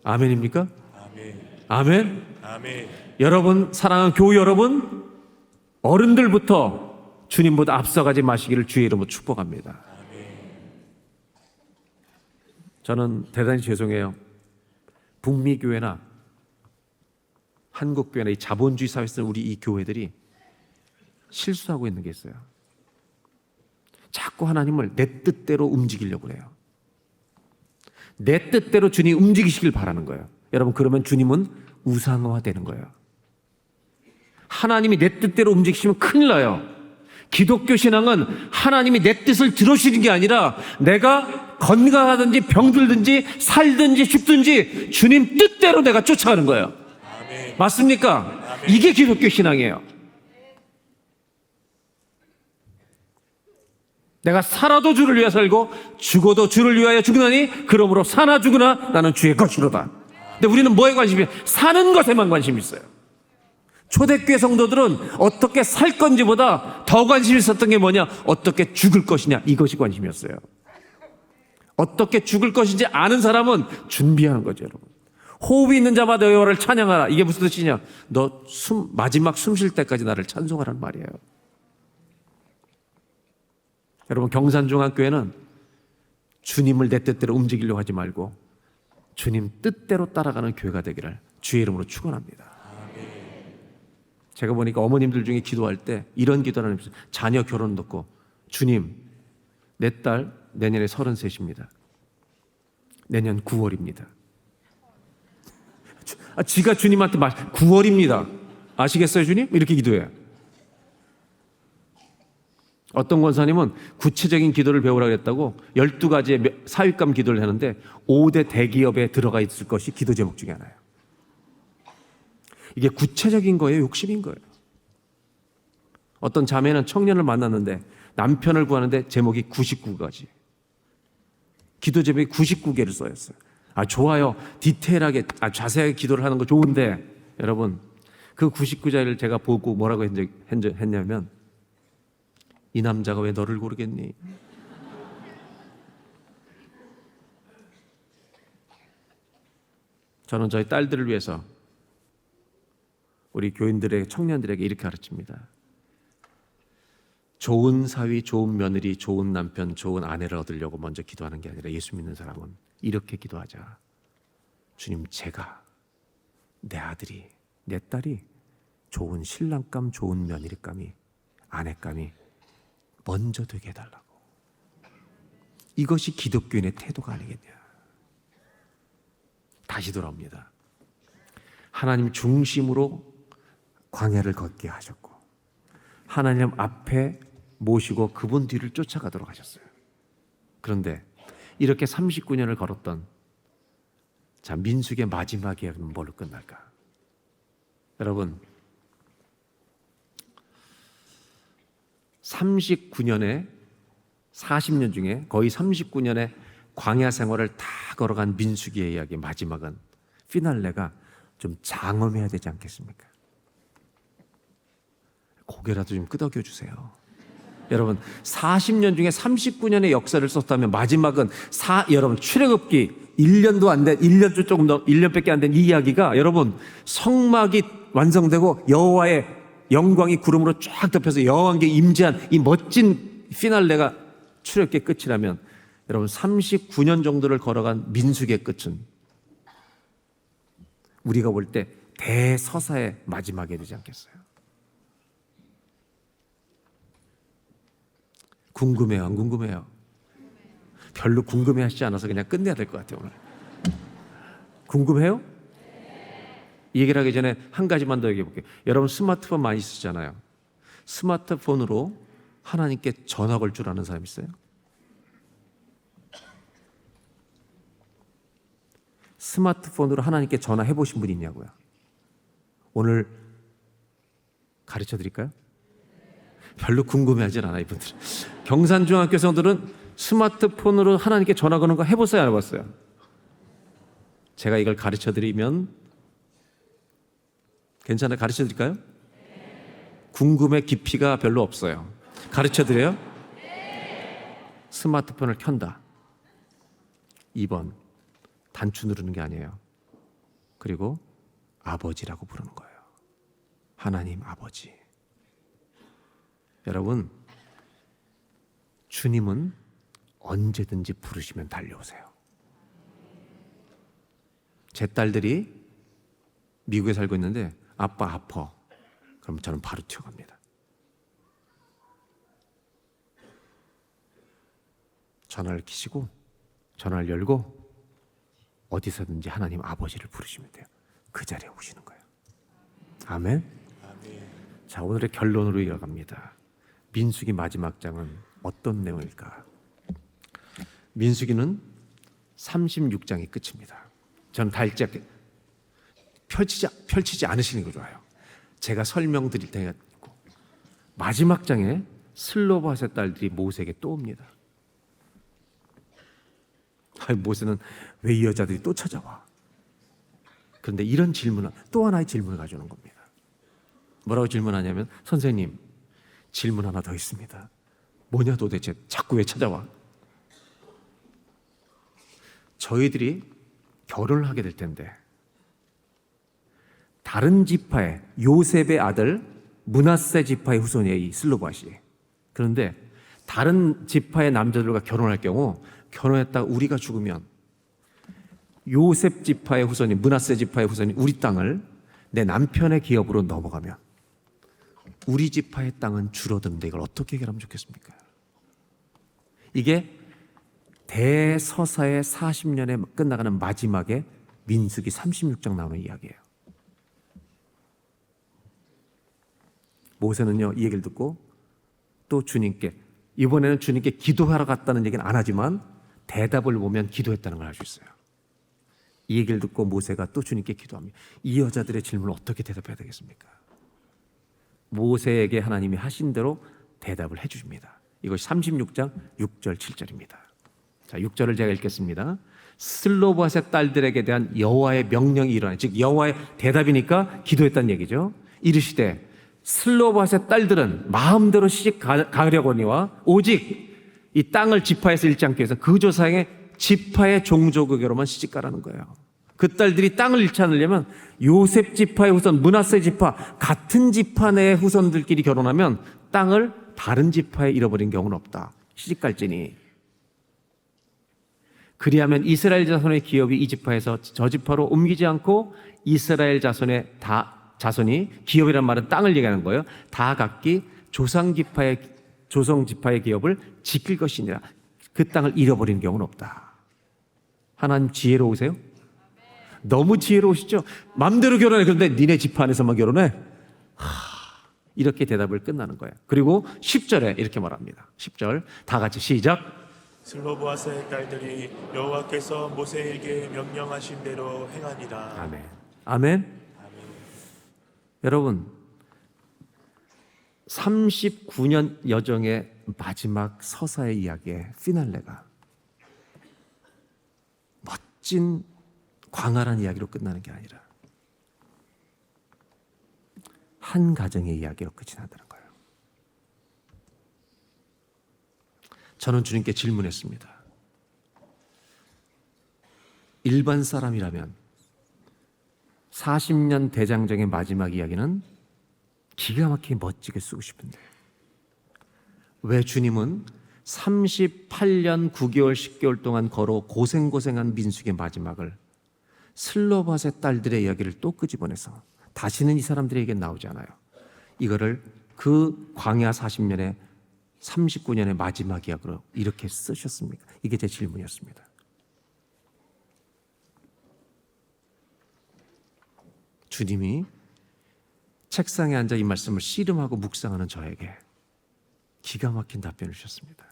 아멘입니까? 아멘. 아멘. 아멘. 여러분, 사랑하는 교우 여러분, 어른들부터 주님보다 앞서가지 마시기를 주의 이름으로 축복합니다. 저는 대단히 죄송해요. 북미 교회나 한국 교회나 이 자본주의 사회에서 우리 이 교회들이 실수하고 있는 게 있어요. 자꾸 하나님을 내 뜻대로 움직이려고 해요. 내 뜻대로 주님 움직이시길 바라는 거예요. 여러분, 그러면 주님은 우상화되는 거예요. 하나님이 내 뜻대로 움직이시면 큰일 나요. 기독교 신앙은 하나님이 내 뜻을 들으시는 게 아니라 내가 건강하든지 병들든지 살든지 죽든지 주님 뜻대로 내가 쫓아가는 거예요. 아멘. 맞습니까? 아멘. 이게 기독교 신앙이에요. 내가 살아도 주를 위하여 살고 죽어도 주를 위하여 죽으나니 그러므로 사나 죽으나 나는 주의 것이로다. 근데 우리는 뭐에 관심이? 사는 것에만 관심이 있어요. 초대교회 성도들은 어떻게 살 건지보다 더 관심이 있었던 게 뭐냐? 어떻게 죽을 것이냐, 이것이 관심이었어요. 어떻게 죽을 것인지 아는 사람은 준비하는 거죠, 여러분. 호흡이 있는 자마다 여호와를 찬양하라. 이게 무슨 뜻이냐? 너 마지막 숨 쉴 때까지 나를 찬송하라는 말이에요. 여러분, 경산중앙교회는 주님을 내 뜻대로 움직이려고 하지 말고 주님 뜻대로 따라가는 교회가 되기를 주의 이름으로 축원합니다. 제가 보니까 어머님들 중에 기도할 때 이런 기도를 하는 거예요. 자녀 결혼 놓고 주님, 내 딸 내년에 33입니다. 내년 9월입니다. 지가 주님한테 9월입니다. 아시겠어요, 주님? 이렇게 기도해요. 어떤 권사님은 구체적인 기도를 배우라 그랬다고 12가지의 사윗감 기도를 하는데 5대 대기업에 들어가 있을 것이 기도 제목 중에 하나예요. 이게 구체적인 거예요, 욕심인 거예요. 어떤 자매는 청년을 만났는데 남편을 구하는데 제목이 99가지. 기도 제목이 99개를 써였어요. 좋아요. 디테일하게, 자세하게 기도를 하는 거 좋은데, 여러분, 그 99자를 제가 보고 뭐라고 했냐면, 이 남자가 왜 너를 고르겠니? 저는 저희 딸들을 위해서 우리 교인들에게, 청년들에게 이렇게 가르칩니다. 좋은 사위, 좋은 며느리, 좋은 남편, 좋은 아내를 얻으려고 먼저 기도하는 게 아니라 예수 믿는 사람은 이렇게 기도하자. 주님, 제가, 내 아들이, 내 딸이 좋은 신랑감, 좋은 며느리감이, 아내감이 먼저 되게 해달라고. 이것이 기독교인의 태도가 아니겠냐. 다시 돌아옵니다. 하나님 중심으로 광야를 걷게 하셨고 하나님 앞에 모시고 그분 뒤를 쫓아가도록 하셨어요. 그런데 이렇게 39년을 걸었던 민수기의 마지막 이야기는 뭘로 끝날까? 여러분, 39년에 40년 중에 거의 39년의 광야 생활을 다 걸어간 민수기의 이야기 마지막은 피날레가 좀 장엄해야 되지 않겠습니까? 고개라도 좀 끄덕여 주세요. 여러분, 40년 중에 39년의 역사를 썼다면 마지막은 여러분, 출애굽기 1년도 안 된, 1년 조금 더, 1년밖에 안 된 이 이야기가 여러분, 성막이 완성되고 여호와의 영광이 구름으로 쫙 덮여서 여호와께 임재한 이 멋진 피날레가 출애굽기의 끝이라면 여러분, 39년 정도를 걸어간 민수기의 끝은 우리가 볼 때 대서사의 마지막이 되지 않겠어요? 궁금해요, 안 궁금해요? 별로 궁금해하시지 않아서 그냥 끝내야 될 것 같아요, 오늘. 궁금해요? 이 얘기를 하기 전에 한 가지만 더 얘기해 볼게요. 여러분, 스마트폰 많이 쓰잖아요. 스마트폰으로 하나님께 전화 걸 줄 아는 사람 있어요? 스마트폰으로 하나님께 전화해 보신 분이 있냐고요? 오늘 가르쳐 드릴까요? 별로 궁금해하진 않아, 이분들은. 경산중학교 성들은 스마트폰으로 하나님께 전화 거는 거 해보세요, 안 해봤어요? 제가 이걸 가르쳐 드리면 괜찮아요? 가르쳐 드릴까요? 궁금의 깊이가 별로 없어요. 가르쳐 드려요? 스마트폰을 켠다. 2번 단추 누르는 게 아니에요. 그리고 아버지라고 부르는 거예요. 하나님 아버지. 여러분, 주님은 언제든지 부르시면 달려오세요. 제 딸들이 미국에 살고 있는데 아빠 아파. 그럼 저는 바로 튀어갑니다. 전화를 키시고 전화를 열고 어디서든지 하나님 아버지를 부르시면 돼요. 그 자리에 오시는 거예요. 아멘. 아멘. 자, 오늘의 결론으로 이어갑니다. 민수기 마지막 장은 어떤 내용일까? 민수기는 36장이 끝입니다. 저는 다 읽지 않게 펼치지 않으시는 게 좋아요. 제가 설명드릴 때가 있고, 마지막 장에 슬로바세 딸들이 모세에게 또 옵니다. 모세는 왜 이 여자들이 또 찾아와? 그런데 이런 질문을, 또 하나의 질문을 가져오는 겁니다. 뭐라고 질문하냐면, 선생님, 질문 하나 더 있습니다. 뭐냐 도대체, 자꾸 왜 찾아와? 저희들이 결혼을 하게 될 텐데 다른 지파의, 요셉의 아들 므낫세 지파의 후손이에요, 이 슬로바시. 그런데 다른 지파의 남자들과 결혼할 경우, 결혼했다가 우리가 죽으면 요셉 지파의 후손이, 므낫세 지파의 후손이 우리 땅을 내 남편의 기업으로 넘어가면 우리 지파의 땅은 줄어드는데 이걸 어떻게 해결하면 좋겠습니까? 이게 대서사의 40년에 끝나가는 마지막에 민수기 36장 나오는 이야기예요. 모세는요, 이 얘기를 듣고 또 주님께, 이번에는 주님께 기도하러 갔다는 얘기는 안 하지만 대답을 보면 기도했다는 걸 알 수 있어요. 이 얘기를 듣고 모세가 또 주님께 기도합니다. 이 여자들의 질문을 어떻게 대답해야 되겠습니까? 모세에게 하나님이 하신 대로 대답을 해주십니다. 이것이 36장 6절 7절입니다. 자, 6절을 제가 읽겠습니다. 슬로바세 딸들에게 대한 여호와의 명령이 일어나요. 즉 여호와의 대답이니까 기도했다는 얘기죠. 이르시되 슬로바세 딸들은 마음대로 시집 가려거니와 오직 이 땅을 지파에서 잃지 않기 위해서 그 조상의 지파의 종족에게로만 시집 가라는 거예요. 그 딸들이 땅을 잃지 않으려면 요셉 지파의 후손, 므낫세 지파, 같은 지파 내의 후손들끼리 결혼하면 땅을 다른 지파에 잃어버린 경우는 없다. 시집 갈지니. 그리하면 이스라엘 자손의 기업이 이 지파에서 저 지파로 옮기지 않고 이스라엘 자손의 자손이, 기업이란 말은 땅을 얘기하는 거예요. 다 각기 조상 지파의 기업을 지킬 것이니라. 그 땅을 잃어버리는 경우는 없다. 하나님 지혜로우세요? 너무 지혜로우시죠? 맘대로 결혼해. 그런데 니네 지파 안에서만 결혼해? 이렇게 대답을 끝나는 거예요. 그리고 10절에 이렇게 말합니다. 10절 다 같이 시작. 슬로보아스의 딸들이 여호와께서 모세에게 명령하신 대로 행하니라. 아멘. 아멘. 여러분, 39년 여정의 마지막 서사의 이야기의 피날레가 멋진 광활한 이야기로 끝나는 게 아니라 한 가정의 이야기로 끝이 난다는 거예요. 저는 주님께 질문했습니다. 일반 사람이라면 40년 대장정의 마지막 이야기는 기가 막히게 멋지게 쓰고 싶은데 왜 주님은 38년 9개월 10개월 동안 걸어 고생한 민수기의 마지막을 슬로바세 딸들의 이야기를 또 끄집어내서 다시는 이 사람들에게 나오지 않아요. 이거를 그 광야 40년의 39년의 마지막 이야기로 이렇게 쓰셨습니까? 이게 제 질문이었습니다. 주님이 책상에 앉아 이 말씀을 씨름하고 묵상하는 저에게 기가 막힌 답변을 주셨습니다.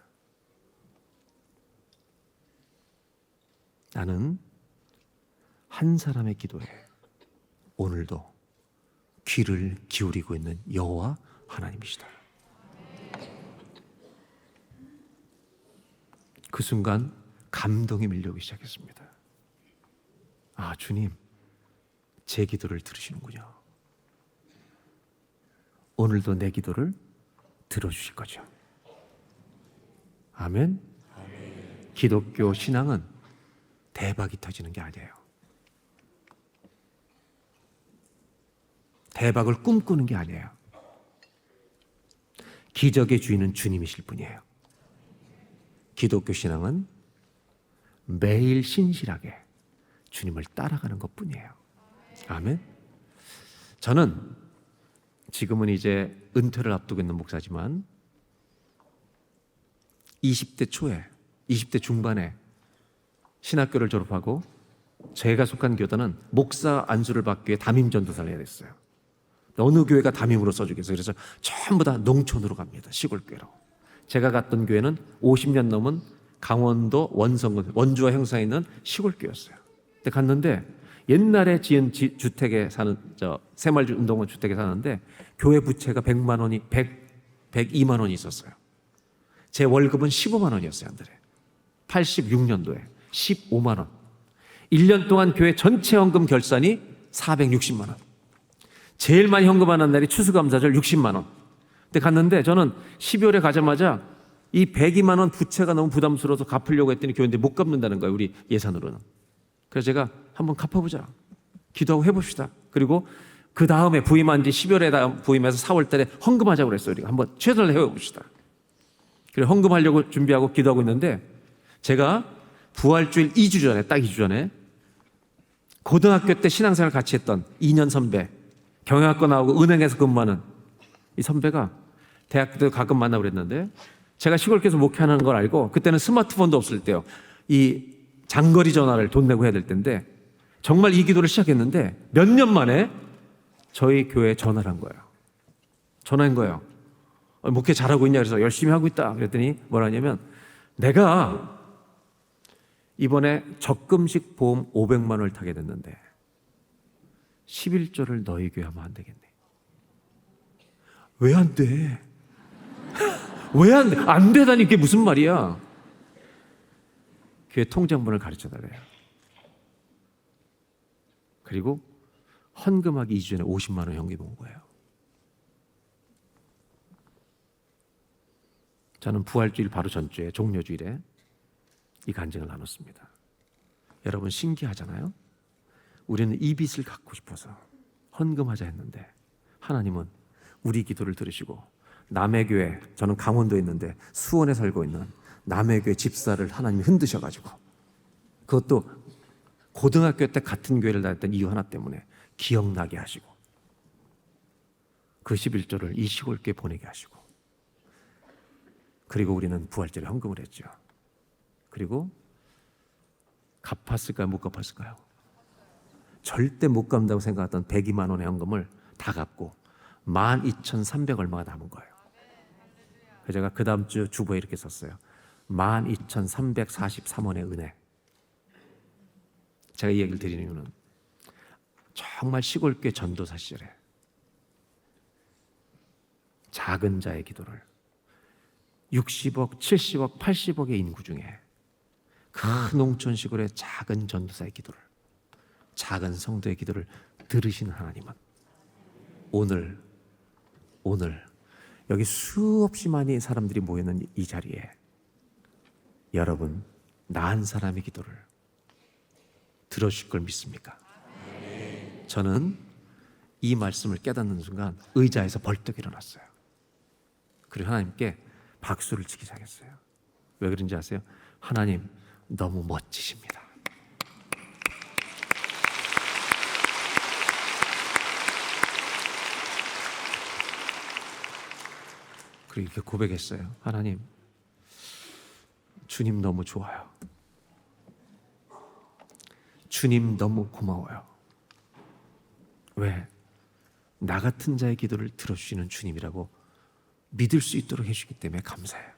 나는 한 사람의 기도에 오늘도 귀를 기울이고 있는 여호와 하나님이시다. 그 순간 감동이 밀려오기 시작했습니다. 아, 주님, 제 기도를 들으시는군요. 오늘도 내 기도를 들어주실 거죠. 아멘. 기독교 신앙은 대박이 터지는 게 아니에요. 대박을 꿈꾸는 게 아니에요. 기적의 주인은 주님이실 뿐이에요. 기독교 신앙은 매일 신실하게 주님을 따라가는 것뿐이에요. 아멘. 저는 지금은 이제 은퇴를 앞두고 있는 목사지만 20대 초에 20대 중반에 신학교를 졸업하고 제가 속한 교단은 목사 안수를 받기 위해 담임 전도사를 해야 됐어요. 어느 교회가 담임으로 써주겠어요. 그래서 전부 다 농촌으로 갑니다. 시골 교회로. 제가 갔던 교회는 50년 넘은 강원도 원성군 원주와 형사에 있는 시골 교회였어요. 근데 갔는데 옛날에 지은 주택에 사는 새마을운동원 주택에 사는데 교회 부채가 102만 원이 있었어요. 제 월급은 15만 원이었어요. 한 달에. 86년도에 15만 원. 1년 동안 교회 전체 헌금 결산이 460만 원. 제일 많이 헌금하는 날이 추수감사절 60만 원. 근데 갔는데 저는 12월에 가자마자 이 102만 원 부채가 너무 부담스러워서 갚으려고 했더니 교회인데 못 갚는다는 거예요. 우리 예산으로는. 그래서 제가 한번 갚아보자. 기도하고 해봅시다. 그리고 그 다음에 부임한 지 10월에 부임해서 4월 달에 헌금하자고 그랬어요. 우리가 한번 최선을 해봅시다. 그래 헌금하려고 준비하고 기도하고 있는데 제가 부활주일 2주 전에 딱 2주 전에 고등학교 때 신앙생활 같이 했던 2년 선배 경영학과 나오고 은행에서 근무하는 이 선배가 대학교 때 가끔 만나고 그랬는데 제가 시골교회에서 목회하는 걸 알고 그때는 스마트폰도 없을 때요. 이 장거리 전화를 돈 내고 해야 될 텐데 정말 이 기도를 시작했는데 몇 년 만에 저희 교회에 전화를 한 거예요. 전화한 거예요. 목회 잘하고 있냐 그래서 열심히 하고 있다 그랬더니 뭐라 하냐면 내가 이번에 적금식 보험 500만 원을 타게 됐는데 11조를 너희 교회 하면 안 되겠네. 왜 안 돼? 왜 안 돼? 안 되다니 그게 무슨 말이야? 교회 통장번호를 가르쳐 달래요. 그리고 헌금하기 2주 전에 50만 원 현금이 온 거예요. 저는 부활주일 바로 전주에 종려주일에 이 간증을 나눴습니다. 여러분 신기하잖아요? 우리는 이 빚을 갚고 싶어서 헌금하자 했는데 하나님은 우리 기도를 들으시고 남의 교회, 저는 강원도에 있는데 수원에 살고 있는 남의 교회 집사를 하나님이 흔드셔가지고 그것도 고등학교 때 같은 교회를 다녔던 이유 하나 때문에 기억나게 하시고 그 11조를 이 시골교회 보내게 하시고 그리고 우리는 부활절에 헌금을 했죠. 그리고 갚았을까요? 못 갚았을까요? 절대 못 갚는다고 생각했던 102만 원의 헌금을 다 갚고 12,300 얼마가 남은 거예요. 그래서 제가 그 다음 주 주보에 이렇게 썼어요. 12,343원의 은혜. 제가 이 얘기를 드리는 이유는 정말 시골교회 전도사 시절에 작은 자의 기도를 60억, 70억, 80억의 인구 중에 큰 농촌 시골의 작은 전도사의 기도를 작은 성도의 기도를 들으시는 하나님은 오늘 여기 수없이 많이 사람들이 모이는 이 자리에 여러분 나은 사람의 기도를 들어주실 걸 믿습니까? 저는 이 말씀을 깨닫는 순간 의자에서 벌떡 일어났어요. 그리고 하나님께 박수를 치기 시작했어요. 왜 그런지 아세요? 하나님 너무 멋지십니다. 그리고 이렇게 고백했어요. 하나님, 주님 너무 좋아요. 주님 너무 고마워요. 왜? 나 같은 자의 기도를 들어주시는 주님이라고 믿을 수 있도록 해주시기 때문에 감사해요.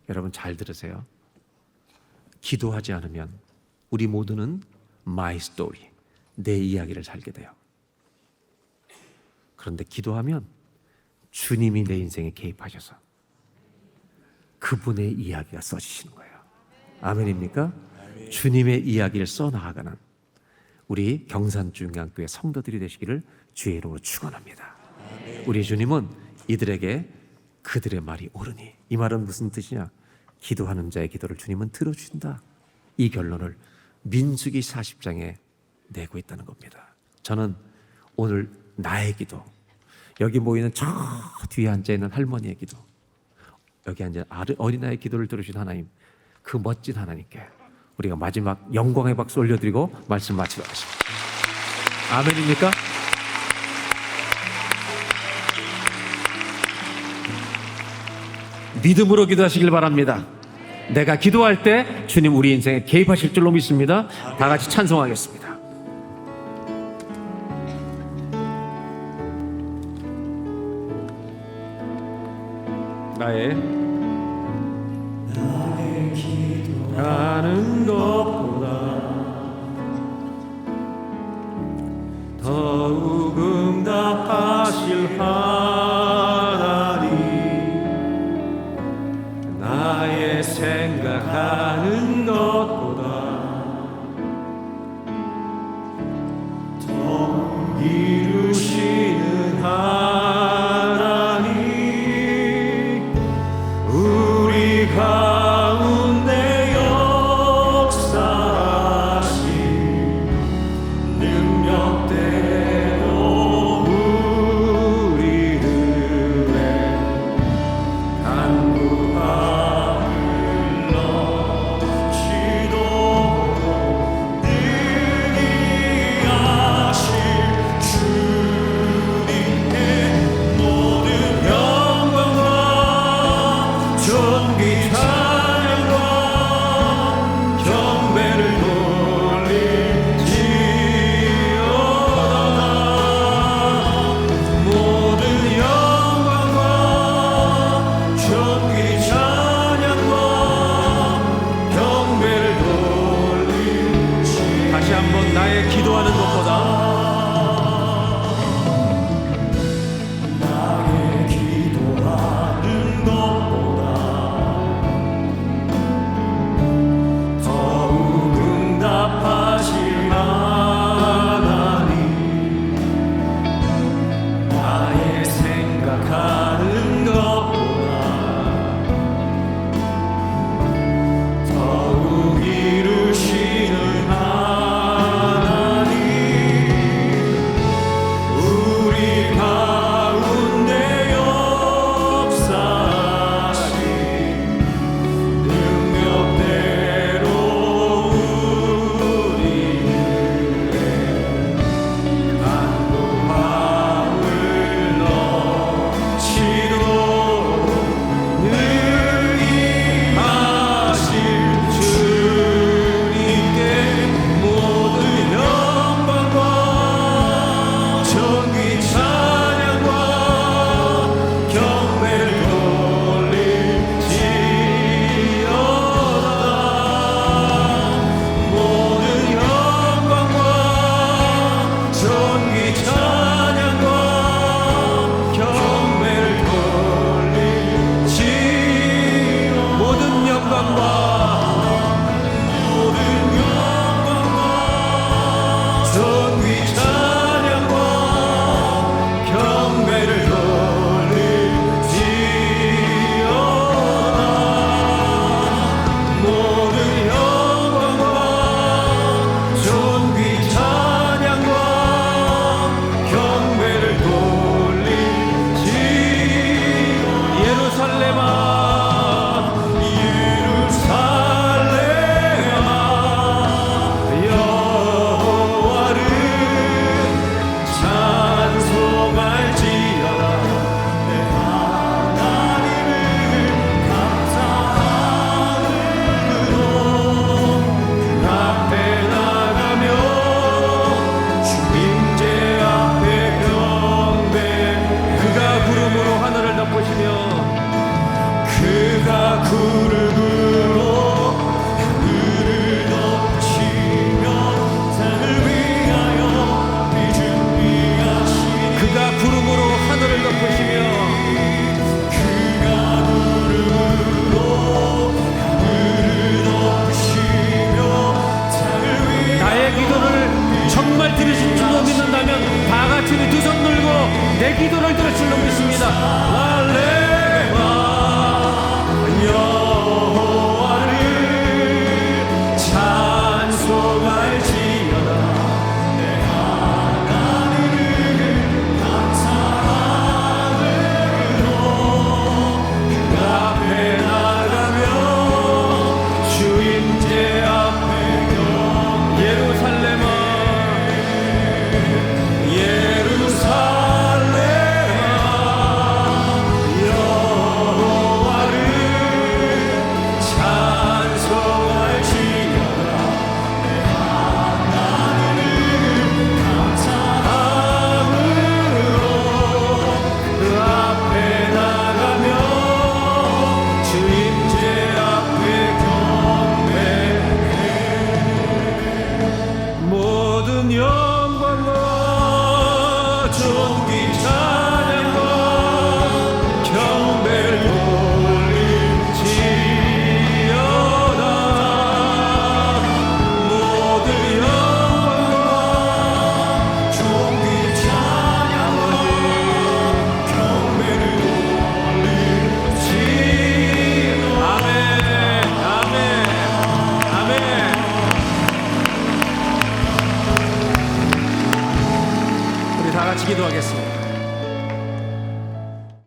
여러분 잘 들으세요. 기도하지 않으면 우리 모두는 my story, 내 이야기를 살게 돼요. 그런데 기도하면 주님이 내 인생에 개입하셔서 그분의 이야기가 써지시는 거예요. 아멘입니까? 주님의 이야기를 써나가는 우리 경산중앙교회 성도들이 되시기를 주의 이름으로 축원합니다. 우리 주님은 이들에게 그들의 말이 옳으니, 이 말은 무슨 뜻이냐? 기도하는 자의 기도를 주님은 들어주신다. 이 결론을 민수기 40장에 내고 있다는 겁니다. 저는 오늘 나의 기도, 여기 모이는 저 뒤에 앉아있는 할머니의 기도, 여기 앉은 어린아이의 기도를 들으신 하나님, 그 멋진 하나님께 우리가 마지막 영광의 박수 올려드리고 말씀 마치도록 하겠습니다. 아멘입니까? 믿음으로 기도하시길 바랍니다. 내가 기도할 때 주님 우리 인생에 개입하실 줄로 믿습니다. 다 같이 찬송하겠습니다. 나의 기도하는 것보다 더욱 응답하실 하나님, 나의 생각하는 것보다 더 이루시는 하나님, 우리 가운데 역사하신 능력대로 우리들의 간구함을 넘치도록 능히 하실 주님께 모든 영광과 존귀 찬양과 경배를 돌릴지어다. 모든 영광과 존귀 찬양과 경배를 돌릴지어다. 다시 한번 나의 기도하는 것보다 나의 기도하는 것보다 더욱 응답하실 하나님, 나의 생각하는 것보다 더욱 이루시는 하나님, 우리 가운데 역사하신 능력대로 우리들의 간구함을 넘치도록 능히 하실 주님께 모든 영광과 존귀 찬양과 경배를 돌릴지어다. 모든 영광과 존귀 찬양과 경배를 돌릴지어다. 모든 영광과 존귀 찬양과 경배를 돌릴지어다. 모든 영광과 존귀 찬양과 경배를 돌릴지어다. 예루살렘아, 예루살렘아, 여호와를 찬송할지어다. 내 하나님을 감사함으로 그 앞에 나가며 주 임재 앞에 경배. 그가 구름으로 하늘을 덮으시며 그가 구름으로 하늘을 덮치며 산을 위하여 비 준비하시니. 그가 구름으로 하늘을 덮으시며 그가 구름으로 하늘을 덮으시며 산을 위하여. 나의 기도를 정말 들으신 줄로 믿는다면 다 같이 두 손 들고 내 기도를 들을 줄로 믿습니다. 할렐루야. 찬양과 경배를 올릴지어다. 모두 영광과 존귀 찬양과 경배를 올릴지어다. 아멘, 아멘, 아멘. 우리 다 같이 기도하겠습니다.